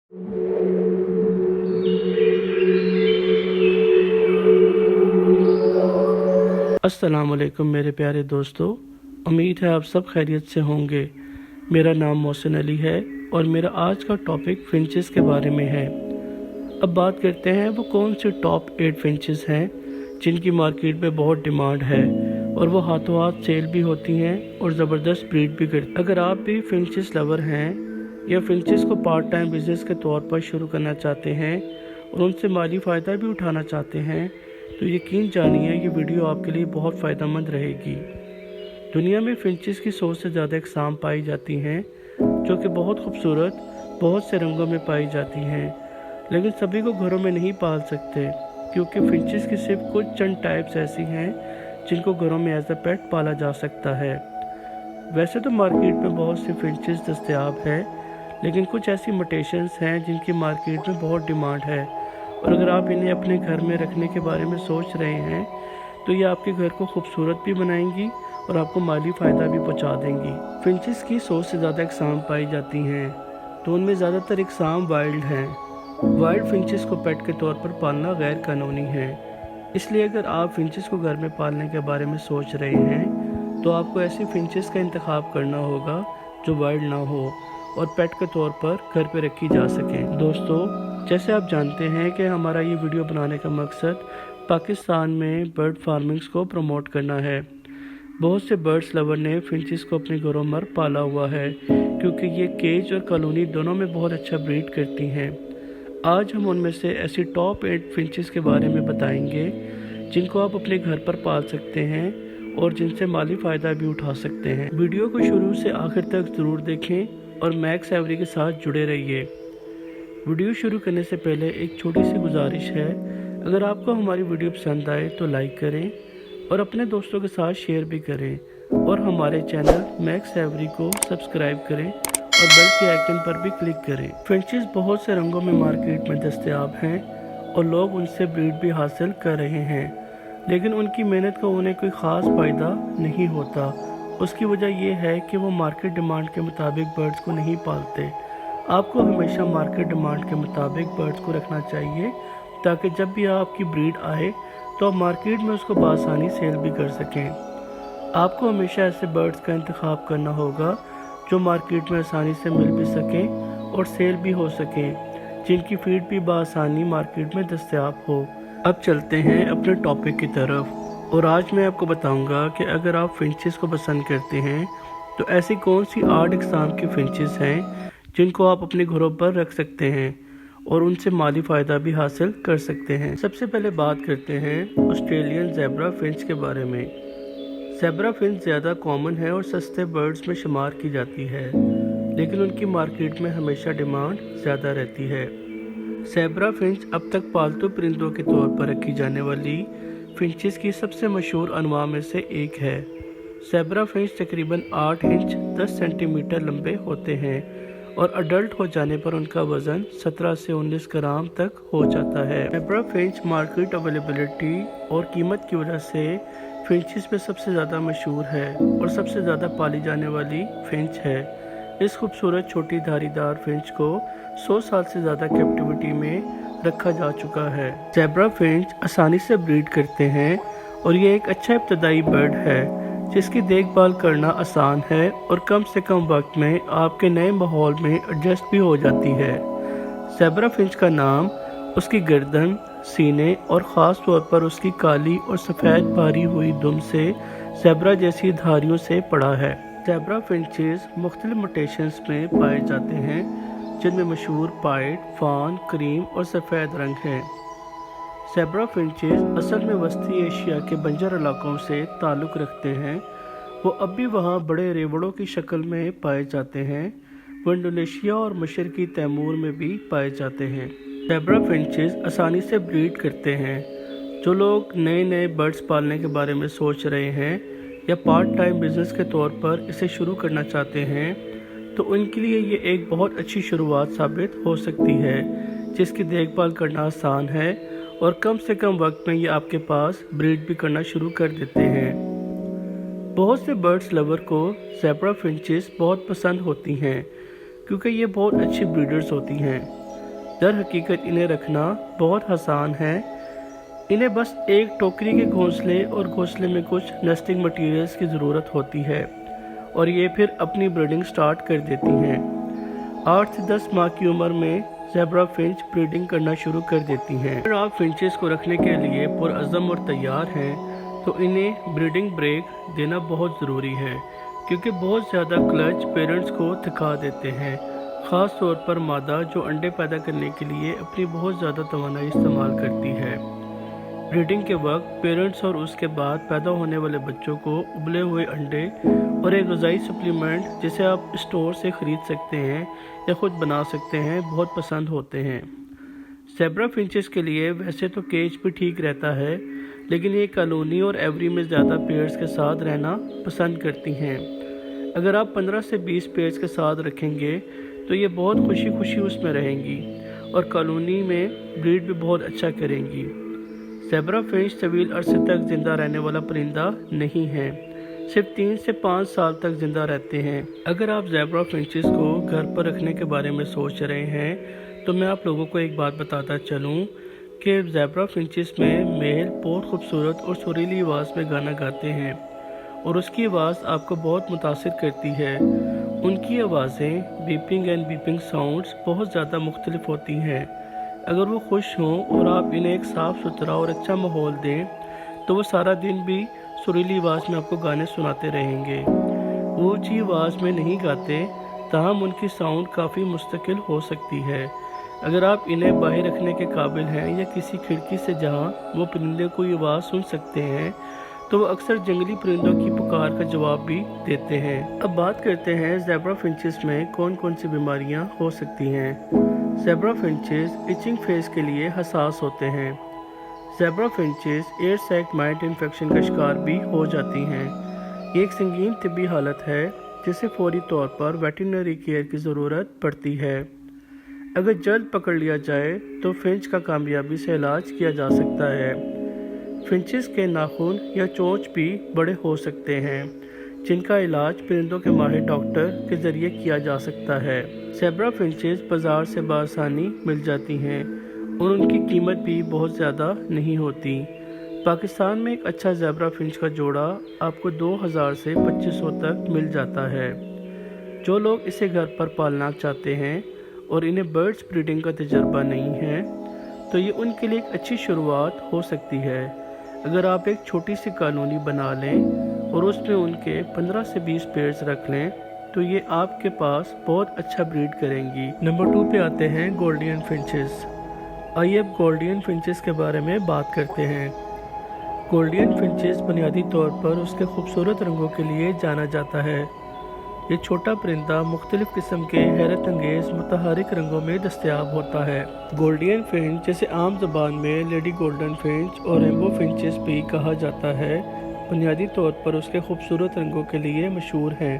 अस्सलाम वालेकुम मेरे प्यारे दोस्तों, उम्मीद है आप सब खैरियत से होंगे। मेरा नाम मोहसिन अली है और मेरा आज का टॉपिक फिंचेस के बारे में है। अब बात करते हैं वो कौन से टॉप 8 फिंचेस हैं जिनकी मार्केट में बहुत डिमांड है और वो हाथों हाथ सेल भी होती हैं और ज़बरदस्त ब्रीड भी करती हैं। अगर आप भी फिंचेस लवर हैं या फिंचेस को पार्ट टाइम बिजनेस के तौर पर शुरू करना चाहते हैं और उनसे माली फ़ायदा भी उठाना चाहते हैं तो यकीन जानिए ये वीडियो आपके लिए बहुत फ़ायदेमंद रहेगी। दुनिया में फिंचेस की 100 से ज़्यादा अक़साम पाई जाती हैं जो कि बहुत खूबसूरत बहुत से रंगों में पाई जाती हैं, लेकिन सभी को घरों में नहीं पाल सकते क्योंकि फिंचेस की सिर्फ कुछ चंद टाइप्स ऐसी हैं जिनको घरों में एज अ पेट पाला जा सकता है। वैसे तो मार्केट में बहुत सी फिंचेस दस्तयाब है, लेकिन कुछ ऐसी म्यूटेशंस हैं जिनकी मार्केट में बहुत डिमांड है और अगर आप इन्हें अपने घर में रखने के बारे में सोच रहे हैं तो ये आपके घर को खूबसूरत भी बनाएंगी और आपको माली फ़ायदा भी पहुंचा देंगी। फिंचेस की 100 से ज़्यादा अक़साम पाई जाती हैं तो उनमें ज़्यादातर अक़साम वाइल्ड हैं। वाइल्ड फिंचेस को पेट के तौर पर पालना गैर कानूनी है, इसलिए अगर आप फिंचेस को घर में पालने के बारे में सोच रहे हैं तो आपको ऐसी फिंचेस का इंतखाब करना होगा जो वाइल्ड ना हो और पेट के तौर पर घर पे रखी जा सके। दोस्तों, जैसे आप जानते हैं कि हमारा ये वीडियो बनाने का मकसद पाकिस्तान में बर्ड फार्मिंग्स को प्रमोट करना है। बहुत से बर्ड्स लवर ने फिंचेस को अपने घरों में पाला हुआ है क्योंकि ये केज और कॉलोनी दोनों में बहुत अच्छा ब्रीड करती हैं। आज हम उनमें से ऐसी टॉप 8 फिंचेस के बारे में बताएंगे जिनको आप अपने घर पर पाल सकते हैं और जिनसे माली फ़ायदा भी उठा सकते हैं। वीडियो को शुरू से आखिर तक ज़रूर देखें और मैक्स एवरी के साथ जुड़े रहिए। वीडियो शुरू करने से पहले एक छोटी सी गुजारिश है, अगर आपको हमारी वीडियो पसंद आए तो लाइक करें और अपने दोस्तों के साथ शेयर भी करें और हमारे चैनल मैक्स एवरी को सब्सक्राइब करें और बेल के आइकन पर भी क्लिक करें। फिंचेस बहुत से रंगों में मार्केट में दस्तयाब हैं और लोग उनसे ब्रीड भी हासिल कर रहे हैं, लेकिन उनकी मेहनत का उन्हें कोई ख़ास फ़ायदा नहीं होता। उसकी वजह यह है कि वो मार्केट डिमांड के मुताबिक बर्ड्स को नहीं पालते। आपको हमेशा मार्केट डिमांड के मुताबिक बर्ड्स को रखना चाहिए ताकि जब भी आपकी ब्रीड आए तो आप मार्केट में उसको बआसानी सेल भी कर सकें। आपको हमेशा ऐसे बर्ड्स का इंतखाब करना होगा जो मार्केट में आसानी से मिल भी सकें और सेल भी हो सकें, जिनकी फीड भी बआसानी मार्केट में दस्तयाब हो। अब चलते हैं अपने टॉपिक की तरफ और आज मैं आपको बताऊंगा कि अगर आप फिंचेस को पसंद करते हैं तो ऐसी कौन सी 8 अक़साम की फिंचेस हैं जिनको आप अपने घरों पर रख सकते हैं और उनसे माली फ़ायदा भी हासिल कर सकते हैं। सबसे पहले बात करते हैं ऑस्ट्रेलियन ज़ेब्रा फिंच के बारे में। ज़ेब्रा फिंच ज़्यादा कॉमन है और सस्ते बर्ड्स में शुमार की जाती है, लेकिन उनकी मार्केट में हमेशा डिमांड ज़्यादा रहती है। ज़ेब्रा फिंच अब तक पालतू परिंदों के तौर पर रखी जाने वाली फिंचेस की सबसे मशहूर अनवा में से एक है। ज़ेब्रा फिंच तकरीबन 8 इंच 10 सेंटीमीटर लंबे होते हैं और अडल्ट हो जाने पर उनका वज़न 17 से 19 ग्राम तक हो जाता है। ज़ेब्रा फिंच मार्केट अवेलेबिलिटी और कीमत की वजह से फिंचेस में सबसे ज़्यादा मशहूर है और सबसे ज़्यादा पाली जाने वाली फिंच है। इस खूबसूरत छोटी धारीदार फिंच को 100 साल से ज़्यादा कैप्टिविटी में रखा जा चुका है। ज़ेब्रा फिंच आसानी से ब्रीड करते हैं और ये एक अच्छा इब्तदाई बर्ड है जिसकी देखभाल करना आसान है और कम से कम वक्त में आपके नए माहौल में एडजस्ट भी हो जाती है। ज़ेब्रा फिंच का नाम उसकी गर्दन, सीने और ख़ास तौर पर उसकी काली और सफ़ेद भारी हुई दुम से ज़ेब्रा जैसी धारियों से पड़ा है। ज़ेब्रा फिंचेस मुख्तलिफ म्यूटेशंस में पाए जाते हैं जिनमें मशहूर पाइट, फान, क्रीम और सफ़ेद रंग हैं। ज़ेब्रा फिंचेस असल में वस्ती एशिया के बंजर इलाकों से ताल्लुक़ रखते हैं। वो अब भी वहाँ बड़े रेवड़ों की शक्ल में पाए जाते हैं। वो इंडोनेशिया और मशरक़ी तैमूर में भी पाए जाते हैं। ज़ेब्रा फिंचेस आसानी से ब्रीड करते हैं। जो लोग नए नए बर्ड्स पालने के बारे में सोच रहे हैं या पार्ट टाइम बिजनेस के तौर पर इसे शुरू करना चाहते हैं तो उनके लिए ये एक बहुत अच्छी शुरुआत साबित हो सकती है, जिसकी देखभाल करना आसान है और कम से कम वक्त में ये आपके पास ब्रीड भी करना शुरू कर देते हैं। बहुत से बर्ड्स लवर को ज़ेब्रा फिंचेस बहुत पसंद होती हैं क्योंकि ये बहुत अच्छी ब्रीडर्स होती हैं। दर हकीकत इन्हें रखना बहुत आसान है। इन्हें बस एक टोकरी के घोंसले और घोंसले में कुछ नेस्टिंग मटेरियल्स की ज़रूरत होती है और ये फिर अपनी ब्रीडिंग स्टार्ट कर देती हैं। 8 से 10 माह की उम्र में ज़ेब्रा फिंच ब्रीडिंग करना शुरू कर देती हैं। अगर आप फिंचेस को रखने के लिए पुरअज़म और तैयार हैं तो इन्हें ब्रीडिंग ब्रेक देना बहुत ज़रूरी है, क्योंकि बहुत ज़्यादा क्लच पेरेंट्स को थका देते हैं, ख़ास तौर पर मादा जो अंडे पैदा करने के लिए अपनी बहुत ज़्यादा तवानाई इस्तेमाल करती है। ब्रीडिंग के वक्त पेरेंट्स और उसके बाद पैदा होने वाले बच्चों को उबले हुए अंडे और एक ग़िज़ाई सप्लीमेंट जिसे आप स्टोर से ख़रीद सकते हैं या ख़ुद बना सकते हैं बहुत पसंद होते हैं। ज़ेब्रा फिंचेस के लिए वैसे तो केज भी ठीक रहता है, लेकिन ये कॉलोनी और एवरी में ज़्यादा पेयर्स के साथ रहना पसंद करती हैं। अगर आप 15 से 20 पेयर्स के साथ रखेंगे तो ये बहुत खुशी खुशी उसमें रहेंगी और कॉलोनी में ब्रीड भी बहुत अच्छा करेंगी। ज़ेब्रा फिंच तवील अरसे तक ज़िंदा रहने वाला परिंदा नहीं है, सिर्फ 3 से 5 साल तक ज़िंदा रहते हैं। अगर आप ज़ेब्रा फिंचेस को घर पर रखने के बारे में सोच रहे हैं तो मैं आप लोगों को एक बात बताता चलूँ कि ज़ेब्रा फिंचेस में मेल बहुत खूबसूरत और सुरीली आवाज़ में गाना गाते हैं और उसकी आवाज़ आपको बहुत मुतासिर करती है। उनकी आवाज़ें बीपिंग एंड बीपिंग साउंड्स बहुत ज़्यादा मुख्तलिफ होती हैं। अगर वो खुश हों और आप इन्हें एक साफ़ सुथरा और अच्छा माहौल दें तो वो सारा दिन भी सुरीली आवाज़ में आपको गाने सुनाते रहेंगे। वो ऊँची आवाज़ में नहीं गाते, ताहम उनकी साउंड काफ़ी मुस्तकिल हो सकती है। अगर आप इन्हें बाहर रखने के काबिल हैं या किसी खिड़की से जहाँ वो परिंदे कोई आवाज़ सुन सकते हैं तो वो अक्सर जंगली परिंदों की पुकार का जवाब भी देते हैं। अब बात करते हैं ज़ेब्रा फिंचेस में कौन कौन सी बीमारियां हो सकती हैं। ज़ेब्रा फिंचेस इचिंग फेस के लिए हसास होते हैं। Zebra finches air sac mite infection का शिकार भी हो जाती हैं। ये एक संगीन तिब्बी हालत है जिसे फौरी तौर पर वेटरनरी केयर की ज़रूरत पड़ती है। अगर जल्द पकड़ लिया जाए तो फिंच का कामयाबी से इलाज किया जा सकता है। फिंचेस के नाखून या चोंच भी बड़े हो सकते हैं, जिनका इलाज परिंदों के माहिर डॉक्टर के ज़रिए किया जा सकता है। ज़ेब्रा फिंचेस बाज़ार से बआसानी मिल जाती हैं और उनकी कीमत भी बहुत ज़्यादा नहीं होती। पाकिस्तान में एक अच्छा ज़ेब्रा फिंच का जोड़ा आपको 2000 से 2500 तक मिल जाता है। जो लोग इसे घर पर पालना चाहते हैं और इन्हें बर्ड्स ब्रीडिंग का तजर्बा नहीं है तो ये उनके लिए एक अच्छी शुरुआत हो सकती है। अगर आप एक छोटी सी कॉलोनी बना लें और उसमें उनके 15 से 20 पेयर्स रख लें तो ये आपके पास बहुत अच्छा ब्रीड करेंगी। नंबर 2 पे आते हैं गोल्डियन फिंचेस। आइए अब गोल्डियन फिंचेस के बारे में बात करते हैं। गोल्डियन फिंचेस बुनियादी तौर पर उसके खूबसूरत रंगों के लिए जाना जाता है। ये छोटा परिंदा मुख्तलिफ किस्म के हैरत अंगेज़ मुतहरिक रंगों में दस्तयाब होता है। गोल्डियन फिंच, जिसे आम ज़बान में लेडी गोल्डन फिंच और रेनबो फिंचेस भी कहा जाता है, बुनियादी तौर पर उसके खूबसूरत रंगों के लिए मशहूर हैं।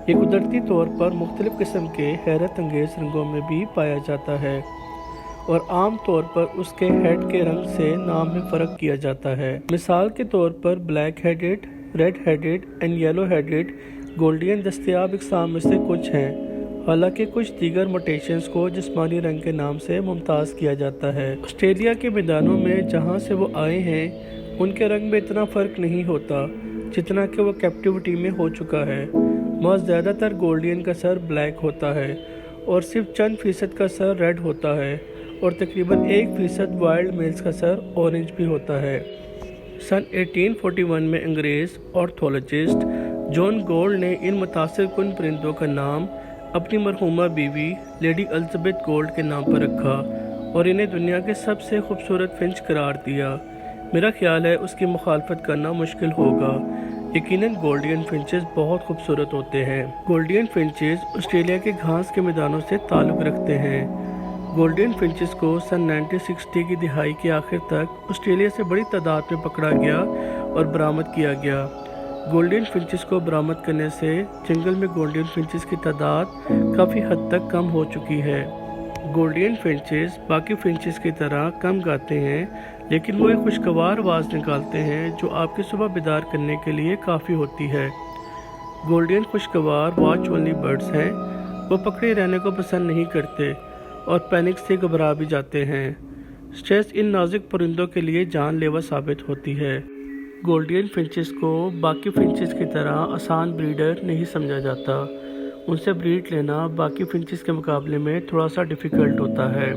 ये कुदरती तौर पर मुख्तलिफ किस्म के हैरत अंगेज़ रंगों में भी पाया जाता है और आम तौर पर उसके हेड के रंग से नाम में फ़र्क किया जाता है। मिसाल के तौर पर black headed, red headed and yellow headed Gouldian दस्तयाब इकसाम में से कुछ हैं। हालांकि कुछ दीगर मोटेशंस को जिस्मानी रंग के नाम से मुमताज़ किया जाता है। ऑस्ट्रेलिया के मैदानों में जहां से वो आए हैं उनके रंग में इतना फ़र्क नहीं होता जितना कि वो कैप्टिविटी में हो चुका है। मगर ज़्यादातर गोल्डियन का सर ब्लैक होता है और सिर्फ चंद फ़ीसद का सर रेड होता है और तकरीबन 1% वाइल्ड मेल्स का सर ऑरेंज भी होता है। सन 1841 में अंग्रेज़ ऑर्थोलॉजिस्ट जॉन गोल्ड ने इन मुतासिर कुन परिंदों का नाम अपनी मरहूमा बीवी लेडी एलिज़ाबेथ गोल्ड के नाम पर रखा और इन्हें दुनिया के सबसे खूबसूरत फिंच करार दिया। मेरा ख्याल है उसकी मुखालफत करना मुश्किल होगा। यकीनन गोल्डियन फिंचेस बहुत खूबसूरत होते हैं। गोल्डियन फिंचेस ऑस्ट्रेलिया के घास के मैदानों से ताल्लुक़ रखते हैं। गोल्डियन फिंचेस को सन 1960 की दिहाई के आखिर तक ऑस्ट्रेलिया से बड़ी तादाद में पकड़ा गया और बरामद किया गया। गोल्डन फिंचेस को बरामद करने से जंगल में गोल्डन फिंचेस की तादाद काफ़ी हद तक कम हो चुकी है। गोल्डन फिंचेस बाकी फिंचेस की तरह कम गाते हैं, लेकिन वो एक खुशगवार आवाज़ निकालते हैं जो आपकी सुबह बेदार करने के लिए काफ़ी होती है। गोल्डन खुशगवार वॉच ओनली बर्ड्स हैं। वो पकड़े रहने को पसंद नहीं करते। और पैनिक से घबरा भी जाते हैं। स्ट्रेस इन नाजुक परिंदों के लिए जानलेवा साबित होती है। गोल्डियन फिंचेस को बाकी फिंचेस की तरह आसान ब्रीडर नहीं समझा जाता। उनसे ब्रीड लेना बाकी फिंचेस के मुकाबले में थोड़ा सा डिफ़िकल्ट होता है।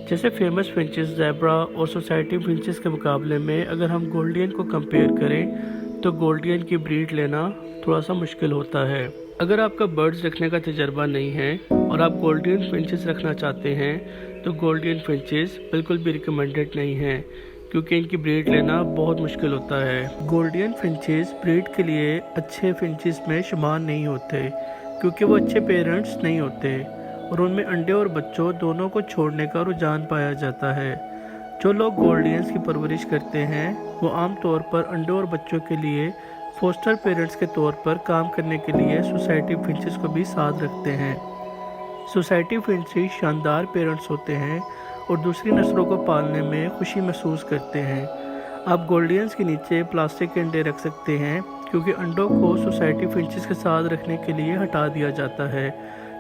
जैसे फेमस फिंचेस, ज़ेब्रा और सोसाइटी फिंचेस के मुकाबले में अगर हम गोल्डियन को कंपेयर करें तो गोल्डियन की ब्रीड लेना थोड़ा सा मुश्किल होता है। अगर आपका बर्ड्स रखने का तजर्बा नहीं है और आप गोल्डियन फिंचेस रखना चाहते हैं तो गोल्डियन फिंचेस बिल्कुल भी रिकमेंडेड नहीं है, क्योंकि इनकी ब्रीड लेना बहुत मुश्किल होता है। गोल्डियन फिंचेस ब्रीड के लिए अच्छे फिंचेस में शुमार नहीं होते, क्योंकि वो अच्छे पेरेंट्स नहीं होते और उनमें अंडे और बच्चों दोनों को छोड़ने का रुझान पाया जाता है। जो लोग गोल्डियंस की परवरिश करते हैं वो आमतौर पर अंडे और बच्चों के लिए फोस्टर पेरेंट्स के तौर पर काम करने के लिए सोसाइटी फिंचेस को भी साथ रखते हैं। सोसाइटी फिंचेस शानदार पेरेंट्स होते हैं और दूसरी नस्लों को पालने में खुशी महसूस करते हैं। आप गोल्डियंस के नीचे प्लास्टिक के अंडे रख सकते हैं, क्योंकि अंडों को सोसाइटी फिंचेस के साथ रखने के लिए हटा दिया जाता है।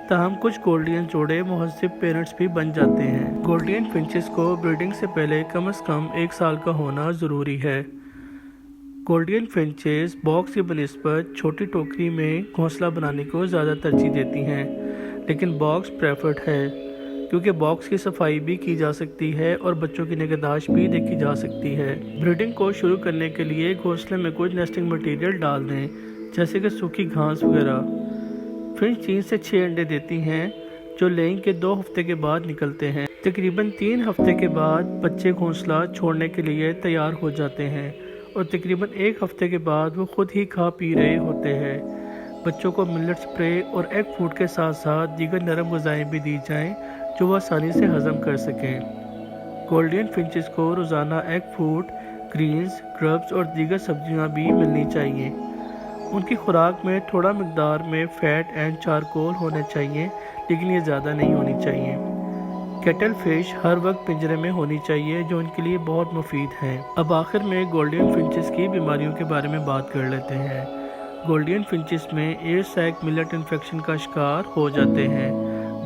ताहम कुछ गोल्डियन जोड़े मुहज़्ज़ब पेरेंट्स भी बन जाते हैं। गोल्डियन फिंचेस को ब्रीडिंग से पहले कम से कम 1 साल का होना ज़रूरी है। गोल्डियन फिंचेस बॉक्स की बनिस्बत छोटी टोकरी में घोंसला बनाने को ज़्यादा तरजीह देती हैं, लेकिन बॉक्स प्रेफर्ड है, क्योंकि बॉक्स की सफाई भी की जा सकती है और बच्चों की निगहदाश्त भी देखी जा सकती है। ब्रीडिंग को शुरू करने के लिए घोंसले में कुछ नेस्टिंग मटेरियल डाल दें, जैसे कि सूखी घास वगैरह। फिंच 3 से 6 अंडे देती हैं, जो लेइंग के 2 हफ्ते के बाद निकलते हैं। तकरीबन 3 हफ्ते के बाद बच्चे घोंसला छोड़ने के लिए तैयार हो जाते हैं और तकरीबन 1 हफ्ते के बाद वो खुद ही खा पी रहे होते हैं। बच्चों को मिलेट स्प्रे और एग फूड के साथ साथ दीगर नरम ग़िज़ाएँ भी दी जाएँ, जो वह आसानी से हज़म कर सकें। गोल्डियन फिंचेस को रोज़ाना एग फूड, ग्रीन्स, ग्रब्स और दीगर सब्जियां भी मिलनी चाहिए। उनकी खुराक में थोड़ा मकदार में फ़ैट एंड चारकोल होने चाहिए, लेकिन ये ज़्यादा नहीं होनी चाहिए। कैटल फिश हर वक्त पिंजरे में होनी चाहिए, जो उनके लिए बहुत मुफीद हैं। अब आखिर में गोल्डियन फिंचेस की बीमारियों के बारे में बात कर लेते हैं। गोल्डियन फिंचेस में एयर सैक मिलेट इन्फेक्शन का शिकार हो जाते हैं।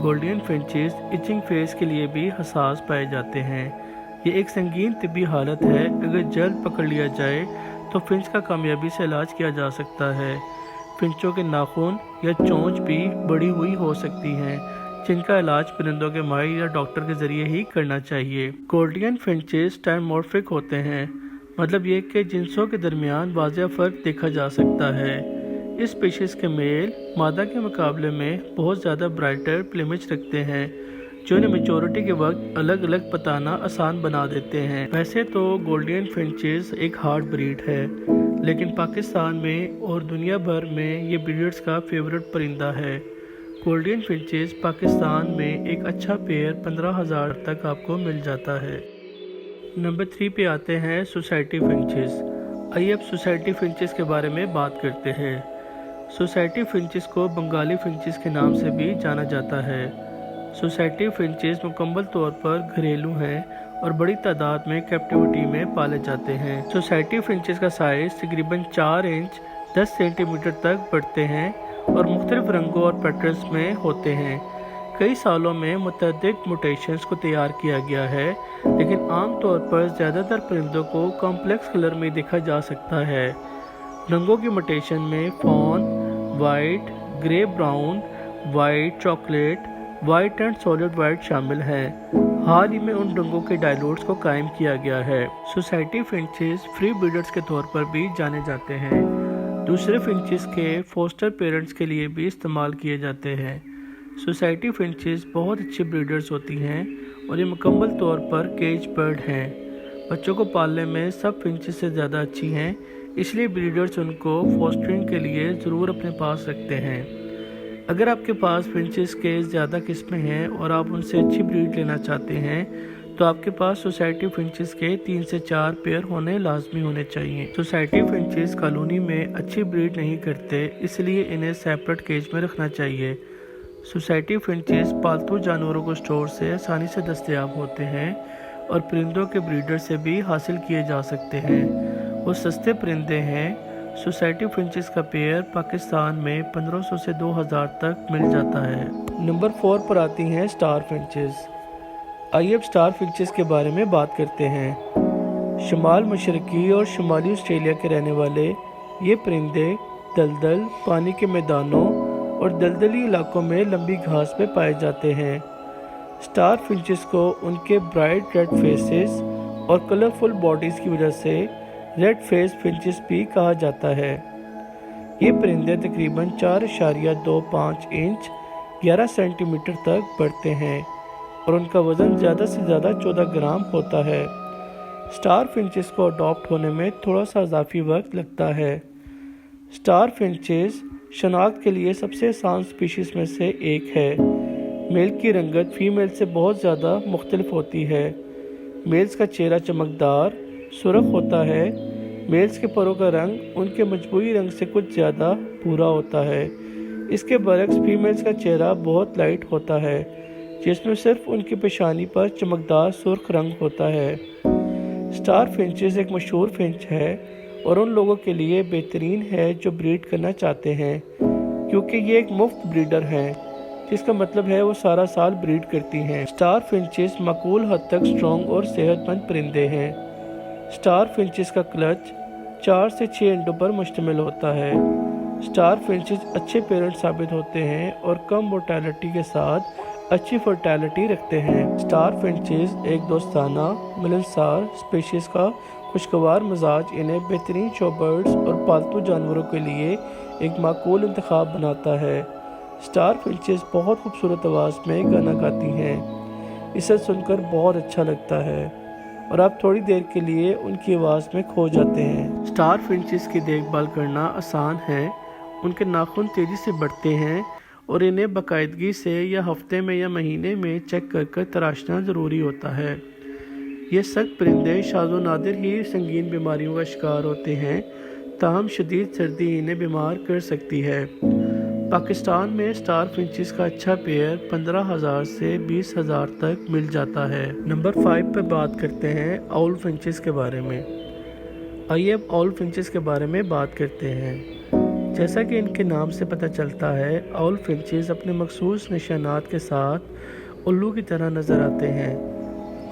गोल्डियन फिंचेस इचिंग फेस के लिए भी हसास पाए जाते हैं। ये एक संगीन तिब्बी हालत है। अगर जल्द पकड़ लिया जाए तो फिंच का कामयाबी से इलाज किया जा सकता है। फिंचों के नाखून या चोंच भी बड़ी हुई हो सकती हैं, जिनका इलाज परिंदों के माहिर या डॉक्टर के ज़रिए ही करना चाहिए। गोल्डियन फिंचेस टाइमॉर्फिक होते हैं, मतलब ये कि जिन्सों के दरमियान वाज़ेह फ़र्क देखा जा सकता है। इस स्पीशीज़ के मेल मादा के मुकाबले में बहुत ज़्यादा ब्राइटर प्लेमिज रखते हैं, जो इन्हें मेचोरिटी के वक्त अलग अलग बताना आसान बना देते हैं। वैसे तो गोल्डियन फिंचेस एक हार्ड ब्रीड है, लेकिन पाकिस्तान में और दुनिया भर में ये ब्रीडर्स का फेवरेट परिंदा है। गोल्डियन फिंचेस पाकिस्तान में एक अच्छा पेयर 15,000 तक आपको मिल जाता है। नंबर 3 पे आते हैं सोसाइटी फिंचेस। आइए अब सोसाइटी फिंचेस के बारे में बात करते हैं। सोसाइटी फिंचेस को बंगाली फिंचेस के नाम से भी जाना जाता है। सोसाइटी फिंचेस मुकम्मल तौर पर घरेलू हैं और बड़ी तादाद में कैप्टिविटी में पाले जाते हैं। सोसाइटी फिंचेस का साइज़ तकरीबन 4 इंच 10 सेंटीमीटर तक बढ़ते हैं और मुख्तलिफ रंगों और पैटर्न्स में होते हैं। कई सालों में मुतअद्दिद म्यूटेशंस को तैयार किया गया है, लेकिन आम तौर पर ज़्यादातर परिंदों को कॉम्प्लेक्स कलर में देखा जा सकता है। रंगों की म्यूटेशन में fawn, white, grey brown, white chocolate, white and solid white शामिल हैं। हाल ही में उन रंगों के डायलोड्स को कायम किया गया है। सोसाइटी फिंचेस फ्री ब्रीडर्स के तौर पर भी जाने जाते हैं। दूसरे फिंचेस के फोस्टर पेरेंट्स के लिए भी इस्तेमाल किए जाते हैं। सोसाइटी फिंचेस बहुत अच्छी ब्रीडर्स होती हैं और ये मुकम्मल तौर पर केज बर्ड हैं। बच्चों को पालने में सब फिंचेस से ज़्यादा अच्छी हैं, इसलिए ब्रीडर्स उनको फोस्टरिंग के लिए ज़रूर अपने पास रखते हैं। अगर आपके पास फिंचेस के ज़्यादा किस्में हैं और आप उनसे अच्छी ब्रीड लेना चाहते हैं तो आपके पास सोसाइटी फिंचेस के 3 से 4 पेयर होने लाजमी होने चाहिए। सोसाइटी फिंचेस कॉलोनी में अच्छी ब्रीड नहीं करते, इसलिए इन्हें सेपरेट केज में रखना चाहिए। सोसाइटी फिंचेस पालतू जानवरों को स्टोर से आसानी से दस्तयाब होते हैं और परिंदों के ब्रीडर से भी हासिल किए जा सकते हैं। वो सस्ते परिंदे हैं। सोसाइटी फिंचेस का पेयर पाकिस्तान में 1500 से 2000 तक मिल जाता है। नंबर 4 पर आती हैं स्टार फिंचेस। आइए अब स्टार फिंचेस के बारे में बात करते हैं। शुमाल मशरकी और शुमाली ऑस्ट्रेलिया के रहने वाले ये परिंदे दलदल, पानी के मैदानों और दलदली इलाकों में लंबी घास में पाए जाते हैं। स्टार फिंचेस को उनके ब्राइट रेड फेसेस और कलरफुल बॉडीज़ की वजह से रेड फेस फिंचेस भी कहा जाता है। ये परिंदे तकरीबन 4.25 इंच 11 सेंटीमीटर तक बढ़ते हैं और उनका वज़न ज़्यादा से ज़्यादा 14 ग्राम होता है। स्टार फिंचेस को अडॉप्ट होने में थोड़ा सा इजाफी वक्त लगता है। स्टार फिंचेस शनाख्त के लिए सबसे आसान स्पीशीज़ में से एक है। मेल की रंगत फीमेल से बहुत ज़्यादा मुख्तलिफ होती है। मेल्स का चेहरा चमकदार सुर्ख होता है। मेल्स के परों का रंग उनके मजबूरी रंग से कुछ ज़्यादा भूरा होता है। इसके बरक्स फीमेल्स का चेहरा बहुत लाइट होता है, जिसमें सिर्फ उनकी पेशानी पर चमकदार सुर्ख रंग होता है। स्टार फिंचेस एक मशहूर फिंच है और उन लोगों के लिए बेहतरीन है जो ब्रीड करना चाहते हैं, क्योंकि ये एक मुफ्त ब्रीडर हैं, जिसका मतलब है वो सारा साल ब्रीड करती हैं। स्टार फिंचेस माकूल हद तक स्ट्रॉन्ग और सेहतमंद परिंदे हैं। स्टार फिंचेस का क्लच 4 से 6 अंडों पर मुश्तमिल होता है। स्टार फिंचेस अच्छे पेरेंट साबित होते हैं और कम मोर्टेलिटी के साथ अच्छी फर्टिलिटी रखते हैं। स्टार फिंचेस एक दोस्ताना मिलनसार स्पीशीज़ का खुशगवार मिजाज इन्हें बेहतरीन शो बर्ड्स और पालतू जानवरों के लिए एक माकूल इंतखाब बनाता है। स्टार फिंचेस बहुत खूबसूरत आवाज़ में गाना गाती हैं। इसे सुनकर बहुत अच्छा लगता है और आप थोड़ी देर के लिए उनकी आवाज़ में खो जाते हैं। स्टार फिंचेस की देखभाल करना आसान है। उनके नाखून तेज़ी से बढ़ते हैं और इन्हें बाकायदगी से या हफ्ते में या महीने में चेक कर तराशना ज़रूरी होता है। ये सख्त परिंदे शाज़ो नादिर ही संगीन बीमारियों का शिकार होते हैं, ताहम शदीद सर्दी इन्हें बीमार कर सकती है। पाकिस्तान में स्टार फिंचेस का अच्छा पेयर 15,000 से 20,000 तक मिल जाता है। नंबर 5 पर बात करते हैं आउल फिंचेस के बारे में। आइए अब आउल फिंचेस के बारे में बात करते हैं। जैसा कि इनके नाम से पता चलता है, आउल फिंचेस अपने मखसूस निशानात के साथ उल्लू की तरह नज़र आते हैं।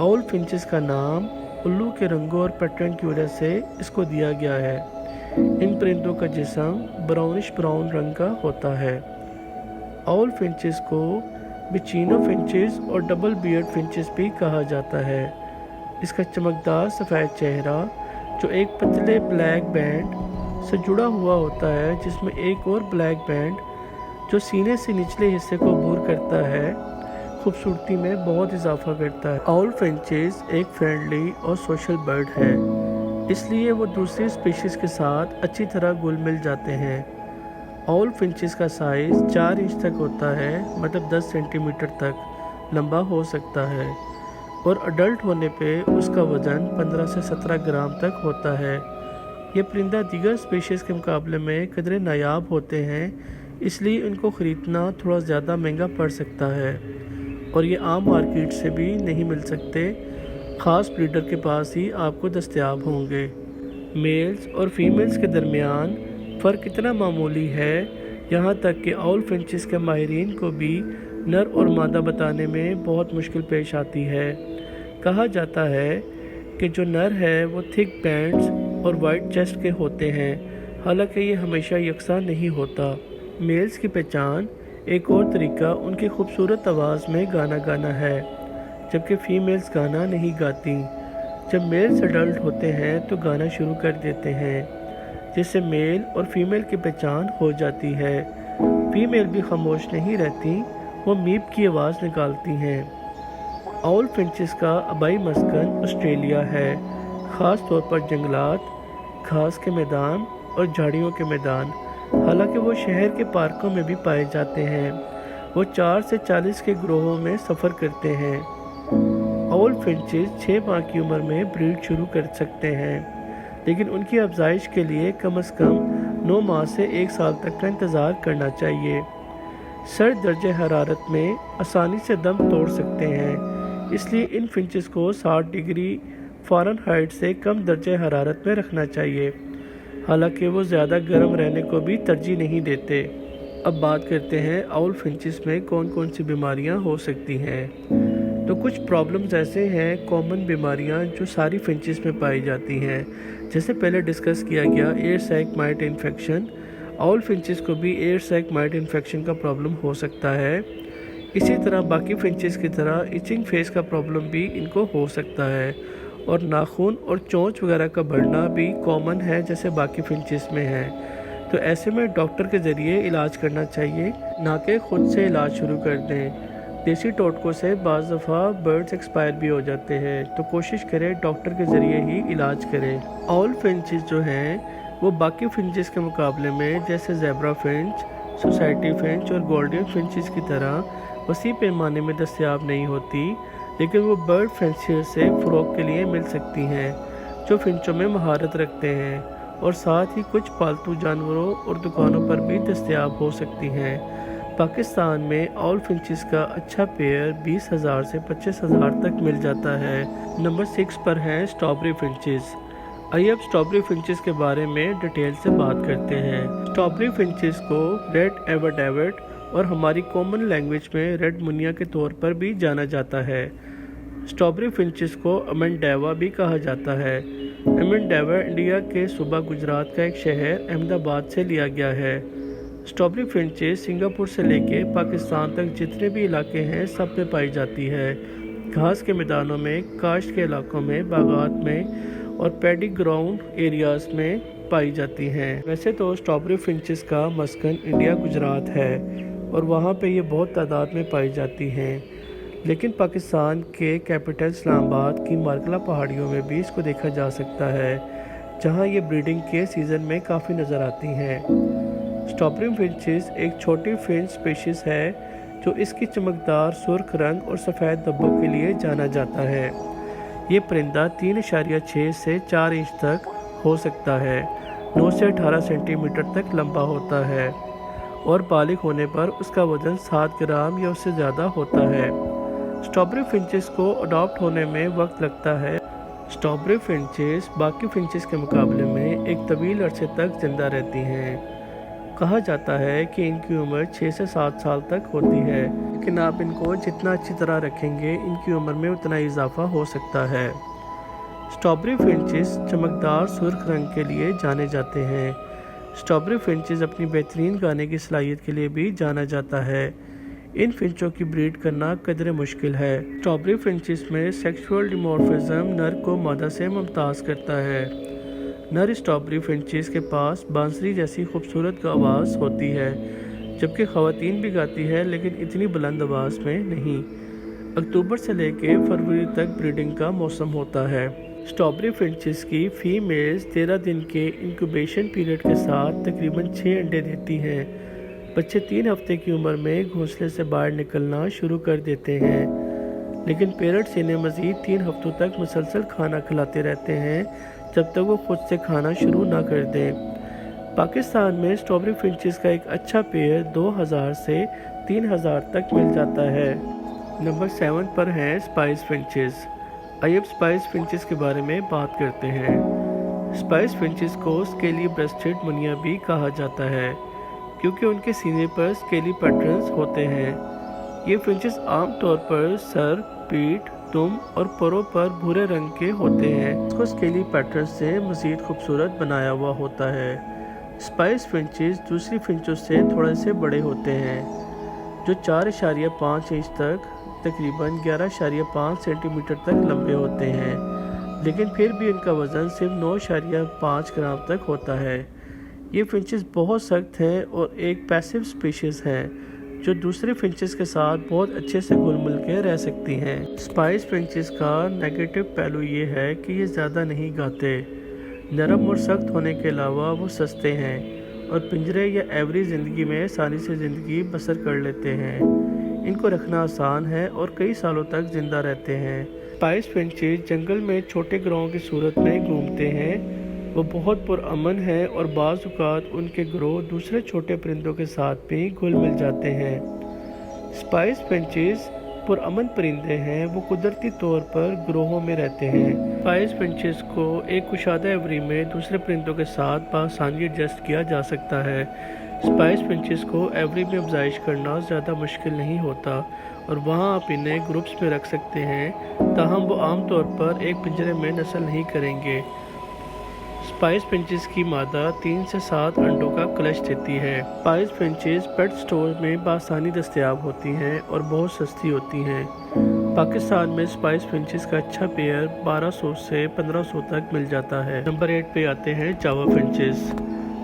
आउल फिंचेस का नाम उल्लू के रंगों और पैटर्न की वजह से इसको दिया गया है। इन परिंदों का जिस्म ब्राउनिश ब्राउन रंग का होता है। आउल फिंचेस को बिचिनो फिंचेस और डबल बियर्ड फिंचेस भी कहा जाता है। इसका चमकदार सफ़ेद चेहरा जो एक पतले ब्लैक बैंड से जुड़ा हुआ होता है, जिसमें एक और ब्लैक बैंड जो सीने से निचले हिस्से को अबूर करता है, खूबसूरती में बहुत इजाफा करता है। आउल फिंचेस एक फ्रेंडली और सोशल बर्ड है, इसलिए वो दूसरी स्पीशीज़ के साथ अच्छी तरह घुल मिल जाते हैं। आउल फिंचेस का साइज़ 4 इंच तक होता है, मतलब 10 सेंटीमीटर तक लंबा हो सकता है और अडल्ट होने पे उसका वज़न 15 से 17 ग्राम तक होता है। ये परिंदा दीगर स्पीशीज़ के मुकाबले में कदरे नायाब होते हैं, इसलिए इनको ख़रीदना थोड़ा ज़्यादा महंगा पड़ सकता है और ये आम मार्केट से भी नहीं मिल सकते। ख़ास ब्रीडर के पास ही आपको दस्तयाब होंगे। मेल्स और फीमेल्स के दरमियान फ़र्क इतना मामूली है, यहाँ तक कि आउल फिंचेस के माहिरीन को भी नर और मादा बताने में बहुत मुश्किल पेश आती है। कहा जाता है कि जो नर है वो थिक बैंड्स और वाइट चेस्ट के होते हैं, हालांकि ये हमेशा यकसा नहीं होता। मेल्स की पहचान एक और तरीका उनकी खूबसूरत आवाज़ में गाना गाना है, जबकि फीमेल्स गाना नहीं गाती। जब मेल्स अडल्ट होते हैं तो गाना शुरू कर देते हैं, जिससे मेल और फीमेल की पहचान हो जाती है। फीमेल भी खामोश नहीं रहती, वो मीप की आवाज़ निकालती हैं। आउल फिंचेस का आबाई मस्कन ऑस्ट्रेलिया है, ख़ास तौर पर जंगलात, घास के मैदान और झाड़ियों के मैदान। हालांकि वो शहर के पार्कों में भी पाए जाते हैं। वो 4 से 40 के ग्रोहों में सफ़र करते हैं। आउल फिंचेस 6 माह की उम्र में ब्रीड शुरू कर सकते हैं, लेकिन उनकी अफजाइश के लिए कम से कम 9 माह से 1 साल तक का इंतज़ार करना चाहिए। सर्द दर्जे हरारत में आसानी से दम तोड़ सकते हैं, इसलिए इन फिंचेस को 60 डिग्री फ़ारेनहाइट से कम दर्जे हरारत में रखना चाहिए। हालांकि वो ज़्यादा गर्म रहने को भी तरजीह नहीं देते। अब बात करते हैं आउल फिंचेस में कौन कौन सी बीमारियां हो सकती हैं। तो कुछ प्रॉब्लम्स ऐसे हैं, कॉमन बीमारियां जो सारी फिंचेस में पाई जाती हैं। जैसे पहले डिस्कस किया गया air sac mite infection, owl finches को भी एयर सैक माइट इन्फेक्शन का प्रॉब्लम हो सकता है। इसी तरह बाकी फिंचेस की तरह इचिंग फेस का प्रॉब्लम भी इनको हो सकता है, और नाखून और चोंच वगैरह का बढ़ना भी कॉमन है जैसे बाकी फिंचेस में है। तो ऐसे में डॉक्टर के ज़रिए इलाज करना चाहिए, ना कि खुद से इलाज शुरू कर दें। देसी टोटकों से बाज़ दफ़ा बर्ड्स एक्सपायर भी हो जाते हैं, तो कोशिश करें डॉक्टर के ज़रिए ही इलाज करें। आउल फिंचेस जो हैं वो बाकी फिंचेस के मुकाबले में जैसे ज़ेब्रा फिंच, सोसाइटी फिंच और गोल्डन फिंचेस की तरह वसी पैमाने में दस्तयाब नहीं होती, लेकिन वो बर्ड फैंसियर से फ़रोग के लिए मिल सकती हैं जो फिंचों में महारत रखते हैं, और साथ ही कुछ पालतू जानवरों और दुकानों पर भी दस्तयाब हो सकती हैं। पाकिस्तान में आउल फिंचेस का अच्छा पेयर 20,000 से 25,000 तक मिल जाता है। नंबर 6 पर हैं स्ट्रॉबेरी फिंचेस। आइए अब स्ट्रॉबेरी फिंचेस के बारे में डिटेल से बात करते हैं। स्ट्रॉबेरी फिंचेस को रेड एवरडेविट और हमारी कॉमन लैंग्वेज में रेड मुनिया के तौर पर भी जाना जाता है। स्ट्रॉबेरी फिंचेस को अमनडेवा भी कहा जाता है। अमनडेवा इंडिया के सूबा गुजरात का एक शहर अहमदाबाद से लिया गया है। स्ट्रॉबेरी फिंचेस सिंगापुर से लेके पाकिस्तान तक जितने भी इलाके हैं सब में पाई जाती है। घास के मैदानों में, काश्त के इलाकों में, बागात में और पैडी ग्राउंड एरियाज़ में पाई जाती हैं। वैसे तो स्ट्रॉबेरी फिंचेस का मस्कन इंडिया गुजरात है और वहाँ पे ये बहुत तादाद में पाई जाती हैं, लेकिन पाकिस्तान के कैपिटल इस्लामाबाद की मार्कला पहाड़ियों में भी इसको देखा जा सकता है, जहाँ ये ब्रीडिंग के सीज़न में काफ़ी नज़र आती हैं। स्ट्रॉबेरी फिंचेस एक छोटी फिंच स्पीशीज़ है जो इसकी चमकदार सुर्ख रंग और सफ़ेद धब्बों के लिए जाना जाता है। ये परिंदा 3.6 से 4 इंच तक हो सकता है, 9 से 18 सेंटीमीटर तक लंबा होता है, और बालिग होने पर उसका वज़न 7 ग्राम या उससे ज़्यादा होता है। स्ट्रॉबेरी फिंचेस को अडॉप्ट होने में वक्त लगता है। स्ट्रॉबेरी फिंचेस बाकी फिंचेस के मुकाबले में एक तवील अरसे तक ज़िंदा रहती हैं। कहा जाता है कि इनकी उम्र 6 से 7 साल तक होती है, लेकिन आप इनको जितना अच्छी तरह रखेंगे इनकी उम्र में उतना इजाफा हो सकता है। स्ट्रॉबेरी फिंचेस चमकदार सुर्ख रंग के लिए जाने जाते हैं। स्ट्रॉबेरी फिंचेस अपनी बेहतरीन गाने की सलाहियत के लिए भी जाना जाता है। इन फिंचों की ब्रीड करना कदरे मुश्किल है। स्ट्रॉबेरी फिंचेस में सेक्सुअल डिमॉर्फिज्म नर को मादा से मुमताज़ करता है। नर स्ट्रॉबेरी फिंचेस के पास बांसुरी जैसी खूबसूरत आवाज़ होती है, जबकि ख़वातीन भी गाती है, लेकिन इतनी बुलंद आवाज़ में नहीं। अक्टूबर से लेकर फरवरी तक ब्रीडिंग का मौसम होता है। स्ट्रॉबेरी फिंचेस की फीमेल्स 13 दिन के इंक्यूबेशन पीरियड के साथ तकरीबन 6 अंडे देती हैं। बच्चे 3 हफ्ते की उम्र में घोंसले से बाहर निकलना शुरू कर देते हैं, लेकिन पेरेंट्स इन्हें मज़ीद 3 हफ्तों तक मुसलसल खाना खिलाते रहते हैं जब तक वो खुद से खाना शुरू ना कर दें। पाकिस्तान में स्ट्रॉबेरी फिंचेस का एक अच्छा पेयर 2000 से 3000 तक मिल जाता है। नंबर 7 पर हैं स्पाइस फिंचेस। आइए अब स्पाइस फिंचेस के बारे में बात करते हैं। स्पाइस फिंचेस को स्केली ब्रेस्टेड मुनिया भी कहा जाता है, क्योंकि उनके सीने पर स्केली पैटर्न्स होते हैं। ये फिंचेस आमतौर पर सर, पीठ, दुम और परों पर भूरे रंग के होते हैं। इसको स्केली पैटर्न से मज़ीद खूबसूरत बनाया हुआ होता है। स्पाइस फिंचेस दूसरी फिंचों से थोड़े से बड़े होते हैं, जो 4.5 इंच तक तकरीबन 11.5 सेंटीमीटर तक लंबे होते हैं, लेकिन फिर भी इनका वज़न सिर्फ 9.5 ग्राम तक होता है। ये फिंचेस बहुत सख्त हैं और एक पैसिव स्पीशीज़ हैं जो दूसरे फिंचेस के साथ बहुत अच्छे से घुल मिल के रह सकती हैं। स्पाइस फिंचेस का नेगेटिव पहलू ये है कि ये ज़्यादा नहीं गाते। नरम और सख्त होने के अलावा वो सस्ते हैं और पिंजरे या एवरेज ज़िंदगी में आसानी से ज़िंदगी बसर कर लेते हैं। इनको रखना आसान है और कई सालों तक ज़िंदा रहते हैं। स्पाइस फिंचेस जंगल में छोटे ग्रोह की सूरत में घूमते हैं। वो बहुत पुरअमन है और बाज़ औक़ात उनके ग्रोह दूसरे छोटे परिंदों के साथ भी घुल मिल जाते हैं। स्पाइस फिंचेस पुरअमन परिंदे हैं वो कुदरती तौर पर ग्रोहों में रहते हैं। स्पाइस फिंचेस को एक कुशादा एवरी में दूसरे परिंदों के साथ बआसानी एडजस्ट किया जा सकता है। स्पाइस फिंचेस को एवरी में अफजाइश करना ज़्यादा मुश्किल नहीं होता और वहाँ आप इन्हें ग्रुप्स में रख सकते हैं, ताहम वो आमतौर पर एक पिंजरे में नस्ल नहीं करेंगे। स्पाइस फिंचेस की मादा 3 से 7 अंडों का क्लच देती है। स्पाइस फिंचेस पेट स्टोर में बआसानी दस्तयाब होती हैं और बहुत सस्ती होती हैं। पाकिस्तान में स्पाइस फिंचेस का अच्छा पेयर 1200 से 1500 तक मिल जाता है। नंबर 8 पे आते हैं जावा फिंचेस।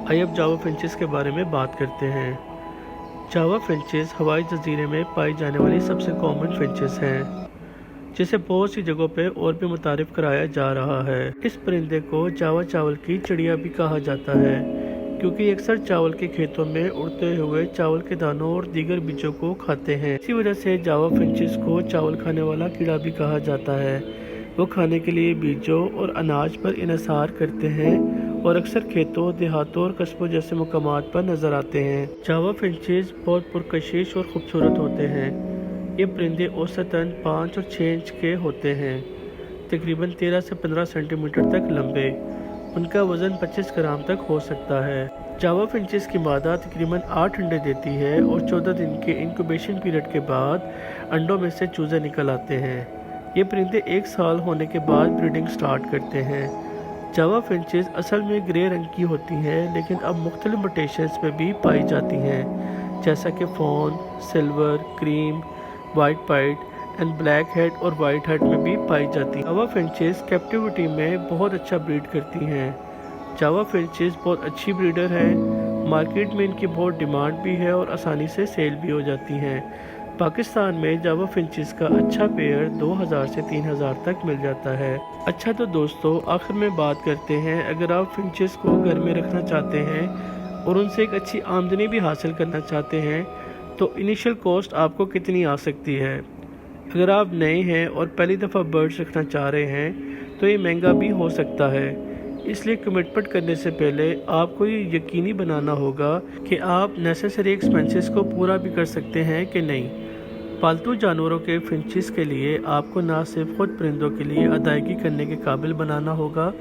आइए अब जावा फिंचेस के बारे में बात करते हैं। जावा फिंचेस हवाई जजीरे में पाई जाने वाली सबसे कॉमन फिंचेस हैं, जिसे बहुत सी जगहों पे और भी मुतारिफ कराया जा रहा है। इस परिंदे को जावा चावल की चिड़िया भी कहा जाता है, क्योंकि अक्सर चावल के खेतों में उड़ते हुए चावल के दानों और दीगर बीजों को खाते हैं। इसी वजह से जावा फिंचेस को चावल खाने वाला कीड़ा भी कहा जाता है। वो खाने के लिए बीजों और अनाज पर इन्हिसार करते हैं और अक्सर खेतों, देहातों और कस्बों जैसे मुकामात पर नजर आते हैं। जावा फिंचेस बहुत पुरकशिश और खूबसूरत होते हैं। ये परिंदे औसतन 5 और 6 इंच के होते हैं, तकरीबन 13 से 15 सेंटीमीटर तक लंबे। उनका वज़न 25 ग्राम तक हो सकता है। जावा फिंचेस की मादा तकरीबन 8 अंडे देती है और 14 दिन के इंक्यूबेशन पीरियड के बाद अंडों में से चूजे निकल आते हैं। ये परिंदे 1 साल होने के बाद ब्रीडिंग स्टार्ट करते हैं। जावा फिंचेस असल में ग्रे रंग की होती हैं, लेकिन अब मुख्तलिफ म्यूटेशंस में भी पाई जाती हैं, जैसा कि fawn, silver, cream, white pied and black head और वाइट हेड में भी पाई जाती हैं। जावा फिंचेस कैप्टिविटी में बहुत अच्छा ब्रीड करती हैं। जावा फिंचेस बहुत अच्छी ब्रीडर हैं। मार्केट में इनकी बहुत डिमांड भी है और आसानी से सेल भी हो जाती हैं। पाकिस्तान में जावा फिंचेस का अच्छा पेयर 2000 से 3000 तक मिल जाता है। अच्छा तो दोस्तों, आखिर में बात करते हैं, अगर आप फिंचेस को घर में रखना चाहते हैं और उनसे एक अच्छी आमदनी भी हासिल करना चाहते हैं तो इनिशियल कॉस्ट आपको कितनी आ सकती है। अगर आप नए हैं और पहली दफ़ा बर्ड्स रखना चाह रहे हैं तो ये महंगा भी हो सकता है। इसलिए कमिटमेंट करने से पहले आपको ये यकीनी बनाना होगा कि आप नेसेसरी एक्सपेंसेस को पूरा भी कर सकते हैं कि नहीं। पालतू जानवरों के फिंचेस के लिए आपको ना सिर्फ खुद परिंदों के लिए अदायगी करने के काबिल बनाना होगा,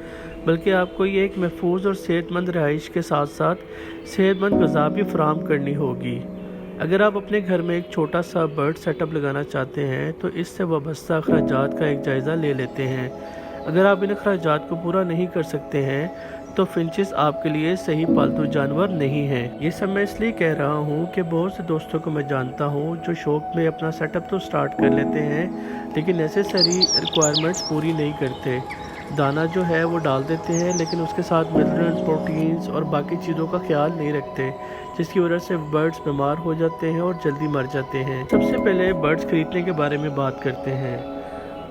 बल्कि आपको ये एक महफूज और सेहतमंद रहाइश के साथ साथ सेहतमंद ग़िज़ा भी फराहम करनी होगी। अगर आप अपने घर में एक छोटा सा बर्ड सेटअप लगाना चाहते हैं तो इससे वाबस्ता अखराजात का एक जायज़ा ले लेते हैं। अगर आप इन अखराजात को पूरा नहीं कर सकते हैं तो फिंचेस आपके लिए सही पालतू जानवर नहीं है। ये सब मैं इसलिए कह रहा हूँ कि बहुत से दोस्तों को मैं जानता हूँ जो शौक में अपना सेटअप तो स्टार्ट कर लेते हैं, लेकिन नेसेसरी रिक्वायरमेंट्स पूरी नहीं करते। दाना जो है वो डाल देते हैं, लेकिन उसके साथ मिनरल्स, प्रोटीन्स और बाकी चीज़ों का ख्याल नहीं रखते, जिसकी वजह से बर्ड्स बीमार हो जाते हैं और जल्दी मर जाते हैं। सबसे पहले बर्ड्स खरीदने के बारे में बात करते हैं।